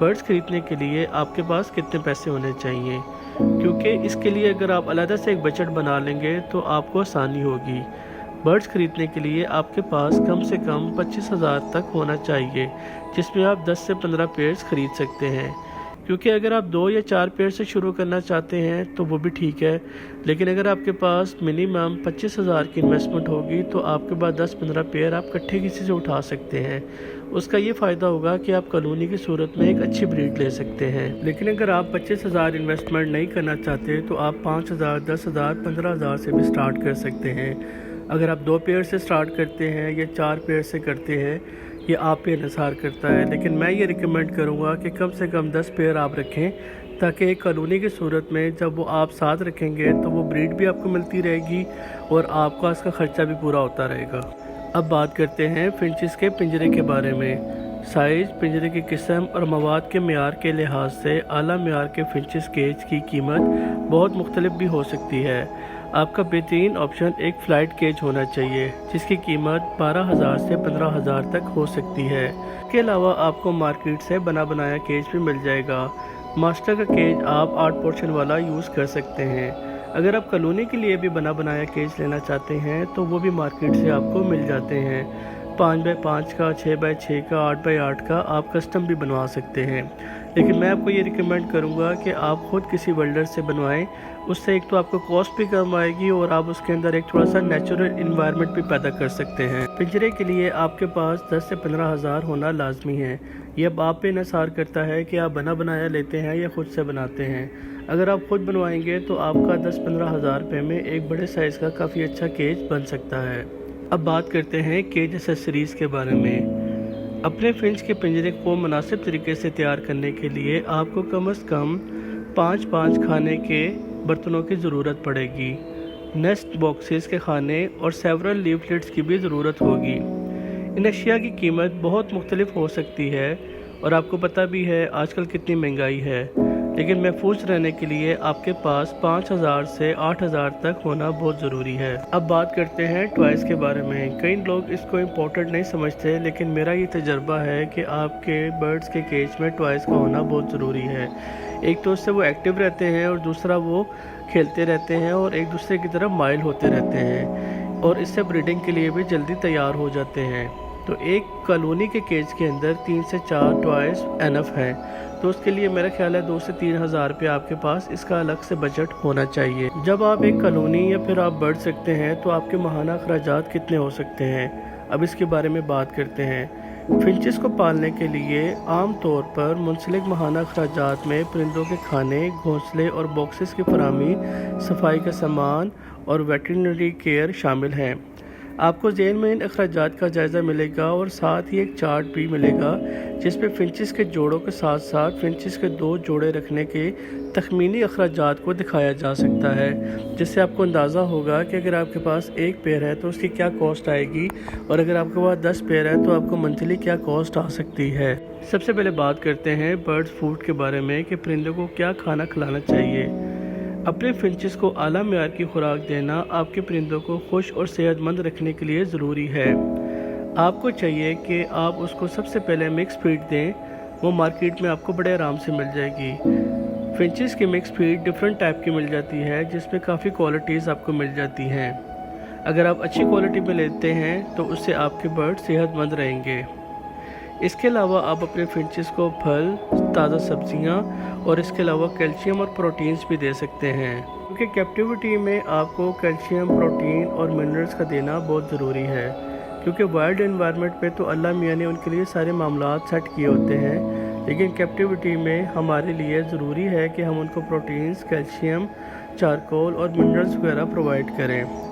बर्ड्स खरीदने के लिए आपके पास कितने पैसे होने चाहिए, क्योंकि इसके लिए अगर आप अलग से एक बजट बना लेंगे तो आपको आसानी होगी। बर्ड्स खरीदने के लिए आपके पास कम से कम 25,000 तक होना चाहिए, जिसमें आप 10 से 15 पेयर्स खरीद सकते हैं। क्योंकि अगर आप 2 या 4 पेयर से शुरू करना चाहते हैं तो वो भी ठीक है, लेकिन अगर आपके पास मिनिमम 25,000 की इन्वेस्टमेंट होगी तो आपके पास 10-15 पेयर आप इकट्ठे किसी से उठा सकते हैं। उसका ये फ़ायदा होगा कि आप कॉलोनी की सूरत में एक अच्छी ब्रीड ले सकते हैं। लेकिन अगर आप 25,000 इन्वेस्टमेंट नहीं करना चाहते तो आप 5,000, 10,000, 15,000 से भी स्टार्ट कर सकते हैं। अगर आप 2 पेयर से स्टार्ट करते हैं या 4 पेयर से करते हैं, ये आप पे इन्हिसार करता है, लेकिन मैं ये रिकमेंड करूँगा कि कम से कम 10 पेयर आप रखें, ताकि एक कॉलोनी की सूरत में जब वो आप साथ रखेंगे तो वो ब्रीड भी आपको मिलती रहेगी और आपका इसका ख़र्चा भी पूरा होता रहेगा। अब बात करते हैं फिंचेस के पिंजरे के बारे में। साइज़, पिंजरे की किस्म और मवाद के मेयार के लिहाज से आला मेयार के फिंचेस केज की कीमत बहुत मुख्तलिफ भी हो सकती है। आपका बेहतरीन ऑप्शन एक फ़्लाइट केज होना चाहिए, जिसकी कीमत 12,000 से 15,000 तक हो सकती है। इसके अलावा आपको मार्केट से बना बनाया केज भी मिल जाएगा। मास्टर का केज आप 8 पोर्शन वाला यूज़ कर सकते हैं। अगर आप कॉलोनी के लिए भी बना बनाया केज लेना चाहते हैं तो वो भी मार्केट से आपको मिल जाते हैं। 5x5 का, 6x6 का, 8x8 का आप कस्टम भी बनवा सकते हैं। लेकिन मैं आपको ये रिकमेंड करूँगा कि आप ख़ुद किसी वेल्डर से बनवाएं। उससे एक तो आपको कॉस्ट भी कम आएगी और आप उसके अंदर एक थोड़ा सा नेचुरल इन्वायरमेंट भी पैदा कर सकते हैं। पिंजरे के लिए आपके पास 10 से 15 हज़ार होना लाजमी है। ये अब आप पे इन्हिसार करता है कि आप बना बनाया लेते हैं या ख़ुद से बनाते हैं। अगर आप ख़ुद बनवाएंगे तो आपका 10-15 हज़ार रुपये में एक बड़े साइज़ का काफ़ी अच्छा केज बन सकता है। अब बात करते हैं केज एसेसरीज़ के बारे में। अपने फिंच के पिंजरे को मुनासिब तरीके से तैयार करने के लिए आपको कम से कम 5 खाने के बर्तनों की ज़रूरत पड़ेगी, नेस्ट बॉक्सेस के खाने और सेवरल लीफलेट्स की भी ज़रूरत होगी। इन अशिया की कीमत बहुत मुख्तलिफ हो सकती है और आपको पता भी है आजकल कितनी महंगाई है, लेकिन महफूज रहने के लिए आपके पास 5,000 से 8,000 तक होना बहुत ज़रूरी है। अब बात करते हैं टॉयज़ के बारे में। कई लोग इसको इम्पोर्टेंट नहीं समझते, लेकिन मेरा ये तजर्बा है कि आपके बर्ड्स के केज में टॉयज़ का होना बहुत ज़रूरी है। एक तो उससे वो एक्टिव रहते हैं और दूसरा वो खेलते रहते हैं और एक दूसरे की तरफ माइल होते रहते हैं और इससे ब्रीडिंग के लिए भी जल्दी तैयार हो जाते हैं। तो एक कॉलोनी के केज के अंदर 3 से 4 टॉयज़ एनफ हैं, तो उसके लिए मेरा ख्याल है 2 से 3 हज़ार रुपये आपके पास इसका अलग से बजट होना चाहिए। जब आप एक कॉलोनी या फिर आप बढ़ सकते हैं तो आपके माहाना अखराजात कितने हो सकते हैं, अब इसके बारे में बात करते हैं। फिंचेस को पालने के लिए आम तौर पर मुंसलिक माहाना अखराजात में परिंदों के खाने, घोंसले और बॉक्सेस की फराहमी, सफाई का सामान और वेटरनरी केयर शामिल हैं। आपको ज़ेन में इन अखराजात का जायज़ा मिलेगा और साथ ही एक चार्ट भी मिलेगा जिस पे फिंचेस के जोड़ों के साथ साथ फिंचेस के 2 जोड़े रखने के तखमीनी अखराजात को दिखाया जा सकता है, जिससे आपको अंदाज़ा होगा कि अगर आपके पास एक पेयर है तो उसकी क्या कॉस्ट आएगी और अगर आपके पास 10 पेयर है तो आपको मंथली क्या कॉस्ट आ सकती है। सबसे पहले बात करते हैं बर्ड्स फूड के बारे में कि परिंदों को क्या खाना खिलाना चाहिए। अपने फिंचेस को आला मेयार की खुराक देना आपके परिंदों को खुश और सेहतमंद रखने के लिए ज़रूरी है। आपको चाहिए कि आप उसको सबसे पहले मिक्स फीड दें, वो मार्केट में आपको बड़े आराम से मिल जाएगी। फिंचेस की मिक्स फीड डिफरेंट टाइप की मिल जाती है जिसमें काफ़ी क्वालिटीज़ आपको मिल जाती हैं। अगर आप अच्छी क्वालिटी में लेते हैं तो उससे आपके बर्ड सेहतमंद रहेंगे। इसके अलावा आप अपने फिंचेस को फल, ताज़ा सब्जियां और इसके अलावा कैल्शियम और प्रोटीन्स भी दे सकते हैं, क्योंकि कैप्टिविटी में आपको कैल्शियम, प्रोटीन और मिनरल्स का देना बहुत ज़रूरी है, क्योंकि वाइल्ड एनवायरनमेंट पे तो अल्लाह मियाँ ने उनके लिए सारे मामलात सेट किए होते हैं, लेकिन कैप्टिविटी में हमारे लिए ज़रूरी है कि हम उनको प्रोटीन्स, कैल्शियम, चारकोल और मिनरल्स वगैरह प्रोवाइड करें।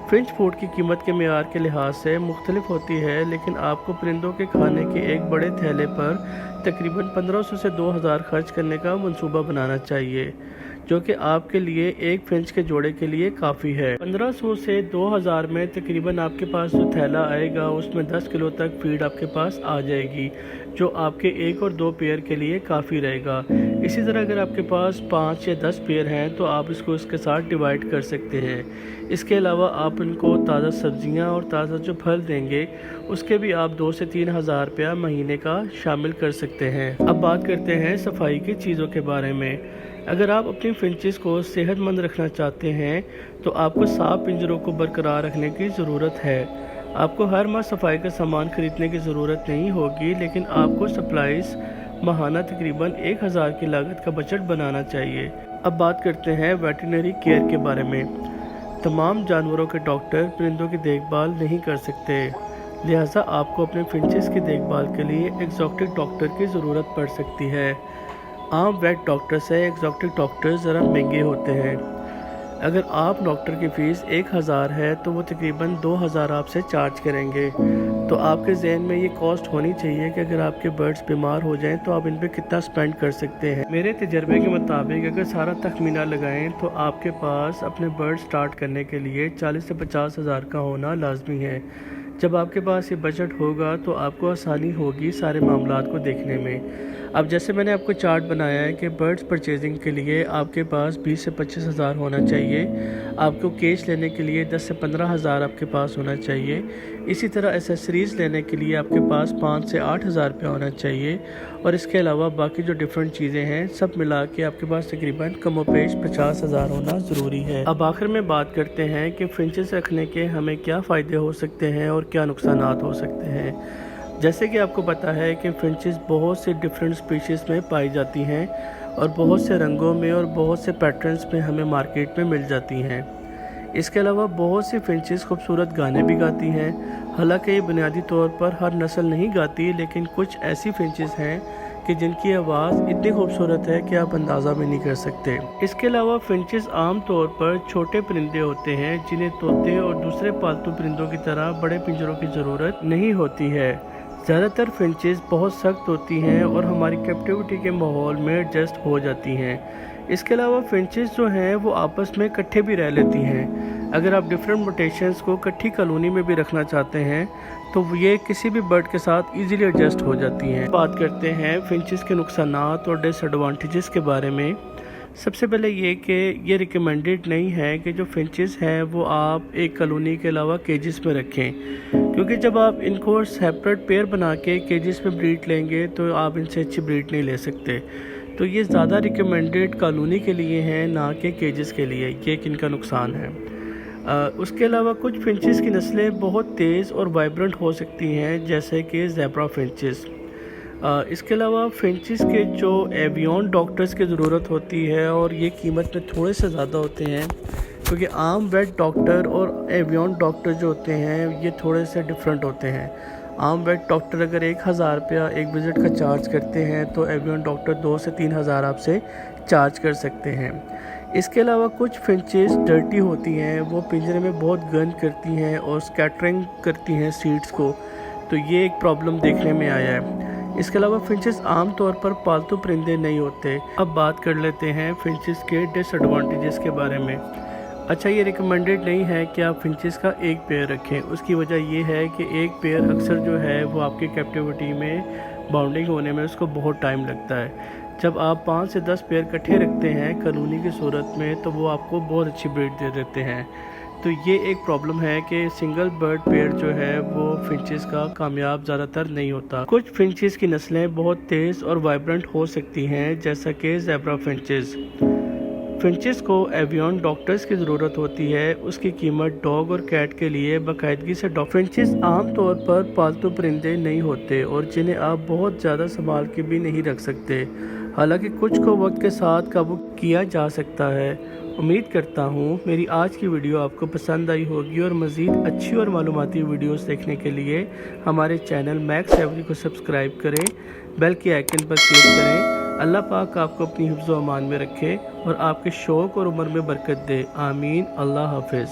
फिंच फूड की कीमत के मेयार के लिहाज से मुख्तलिफ होती है, लेकिन आपको परिंदों के खाने के एक बड़े थैले पर तकरीबन 1500 से 2000 खर्च करने का मंसूबा बनाना चाहिए, जो कि आपके लिए एक फिंच के जोड़े के लिए काफ़ी है। 1500 से 2000 में तकरीबन आपके पास जो थैला आएगा उसमें 10 किलो तक फीड आपके पास आ जाएगी, जो आपके 1 और 2 पेयर के लिए काफ़ी रहेगा। इसी तरह अगर आपके पास 5 या 10 पेयर हैं तो आप इसको इसके साथ डिवाइड कर सकते हैं। इसके अलावा आप इनको ताज़ा सब्जियां और ताज़ा जो फल देंगे उसके भी आप 2 से 3 हज़ार रुपया महीने का शामिल कर सकते हैं। अब बात करते हैं सफाई की चीज़ों के बारे में। अगर आप अपनी फिंचेस को सेहतमंद रखना चाहते हैं तो आपको साफ पिंजरों को बरकरार रखने की ज़रूरत है। आपको हर माह सफाई का सामान खरीदने की ज़रूरत नहीं होगी, लेकिन आपको सप्लाईज माहाना तकरीबन 1000 की लागत का बजट बनाना चाहिए। अब बात करते हैं वेटरनरी केयर के बारे में। तमाम जानवरों के डॉक्टर परिंदों की देखभाल नहीं कर सकते, लिहाजा आपको अपने फिंचेस की देखभाल के लिए एक्जॉटिक डॉक्टर की ज़रूरत पड़ सकती है। आम वेट डॉक्टर से एक्जॉटिक डॉक्टर ज़रा महंगे होते हैं। अगर आप डॉक्टर की फ़ीस 1000 है तो वो तकरीबन 2000 आपसे चार्ज करेंगे। तो आपके जहन में ये कॉस्ट होनी चाहिए कि अगर आपके बर्ड्स बीमार हो जाएं तो आप इन पे कितना स्पेंड कर सकते हैं। मेरे तजर्बे के मुताबिक अगर सारा तखमीना लगाएं तो आपके पास अपने बर्ड स्टार्ट करने के लिए 40 से 50 हज़ार का होना लाजमी है। जब आपके पास ये बजट होगा तो आपको आसानी होगी सारे मामलात को देखने में। अब जैसे मैंने आपको चार्ट बनाया है कि बर्ड्स परचेजिंग के लिए आपके पास 20 से 25 हज़ार होना चाहिए, आपको केज लेने के लिए 10 से 15 हज़ार आपके पास होना चाहिए, इसी तरह एसेसरीज़ लेने के लिए आपके पास 5 से 8 हज़ार रुपया होना चाहिए, और इसके अलावा बाकी जो डिफरेंट चीज़ें हैं सब मिला के आपके पास तकरीबन कमोपेश 50 हज़ार होना ज़रूरी है। अब आखिर में बात करते हैं कि फिंचेस रखने के हमें क्या फ़ायदे हो सकते हैं और क्या नुकसानात हो सकते हैं। जैसे कि आपको पता है कि फिंचेस बहुत से डिफरेंट स्पीशीज़ में पाई जाती हैं और बहुत से रंगों में और बहुत से पैटर्न्स में हमें मार्केट में मिल जाती हैं। इसके अलावा बहुत सी फिंचेस खूबसूरत गाने भी गाती हैं। हालांकि ये बुनियादी तौर पर हर नस्ल नहीं गाती, लेकिन कुछ ऐसी फिंचेस हैं कि जिनकी आवाज़ इतनी खूबसूरत है कि आप अंदाज़ा भी नहीं कर सकते। इसके अलावा फिंचेस आम तौर पर छोटे परिंदे होते हैं जिन्हें तोते और दूसरे पालतू परिंदों की तरह बड़े पिंजरों की ज़रूरत नहीं होती है। ज़्यादातर फिंचेस बहुत सख्त होती हैं और हमारी कैप्टिविटी के माहौल में एडजस्ट हो जाती हैं। इसके अलावा फिंचेस जो हैं वो आपस में इकट्ठे भी रह लेती हैं। अगर आप डिफरेंट म्यूटेशंस को इकट्ठी कॉलोनी में भी रखना चाहते हैं तो ये किसी भी बर्ड के साथ इजीली एडजस्ट हो जाती हैं। बात करते हैं फिंचेस के नुकसानात और डिसएडवांटेजेस के बारे में। सबसे पहले ये कि ये रिकमेंडेड नहीं है कि जो फिंचेस हैं वो आप एक कॉलोनी के अलावा केजेस में रखें, क्योंकि जब आप इनको सेपरेट पेयर बना के केजेस में ब्रीड लेंगे तो आप इनसे अच्छी ब्रीड नहीं ले सकते। तो ये ज़्यादा रिकमेंडेड कॉलोनी के लिए हैं, ना कि केजेस के लिए। ये एक इनका नुकसान है। उसके अलावा कुछ फिंचेस की नस्लें बहुत तेज़ और वाइब्रेंट हो सकती हैं, जैसे कि ज़ेब्रा फिंचेस। इसके अलावा फिंचेस के जो एवियन डॉक्टर्स की ज़रूरत होती है और ये कीमत में थोड़े से ज़्यादा होते हैं, क्योंकि आम वेट डॉक्टर और एवियन डॉक्टर जो होते हैं ये थोड़े से डिफरेंट होते हैं। आम वेट डॉक्टर अगर 1000 रुपया एक विज़िट का चार्ज करते हैं तो एवियन डॉक्टर 2 से 3000 आपसे चार्ज कर सकते हैं। इसके अलावा कुछ फिंचेस डर्टी होती हैं, वो पिंजरे में बहुत गंद करती हैं और स्कैटरिंग करती हैं सीड्स को, तो ये एक प्रॉब्लम देखने में आया है। इसके अलावा फिंचेस आम तौर पर पालतू परिंदे नहीं होते। अब बात कर लेते हैं फिंचेस के डिसएडवांटेजेस के बारे में। अच्छा, ये रिकमेंडेड नहीं है कि आप फिंचेस का एक पेयर रखें। उसकी वजह ये है कि एक पेयर अक्सर जो है वो आपकी कैप्टिविटी में बाउंडिंग होने में उसको बहुत टाइम लगता है। जब आप 5 से 10 पेयर इकट्ठे रखते हैं कॉलोनी की सूरत में तो वो आपको बहुत अच्छी ब्रीड दे देते हैं। तो ये एक प्रॉब्लम है कि सिंगल बर्ड पेयर जो है वो फिंचेस का कामयाब ज़्यादातर नहीं होता। कुछ फिंचेस की नस्लें बहुत तेज़ और वाइब्रेंट हो सकती हैं, जैसा कि ज़ेब्रा फिंचेस। फिंचेस को एवियन डॉक्टर्स की ज़रूरत होती है। उसकी कीमत डॉग और कैट के लिए बाकायदगी से फिंचेस आम तौर पर पालतू परिंदे नहीं होते और जिन्हें आप बहुत ज़्यादा संभाल के भी नहीं रख सकते। हालांकि कुछ को वक्त के साथ काबू किया जा सकता है। उम्मीद करता हूँ मेरी आज की वीडियो आपको पसंद आई होगी और मज़ीद अच्छी और मालूमाती वीडियोस देखने के लिए हमारे चैनल मैक्स एवरी को सब्सक्राइब करें, बेल के आइकन पर क्लिक करें। अल्लाह पाक आपको अपनी हिफ्ज़ व अमान में रखे और आपके शौक़ और उम्र में बरकत दे। आमीन। अल्लाह हाफ़िज़।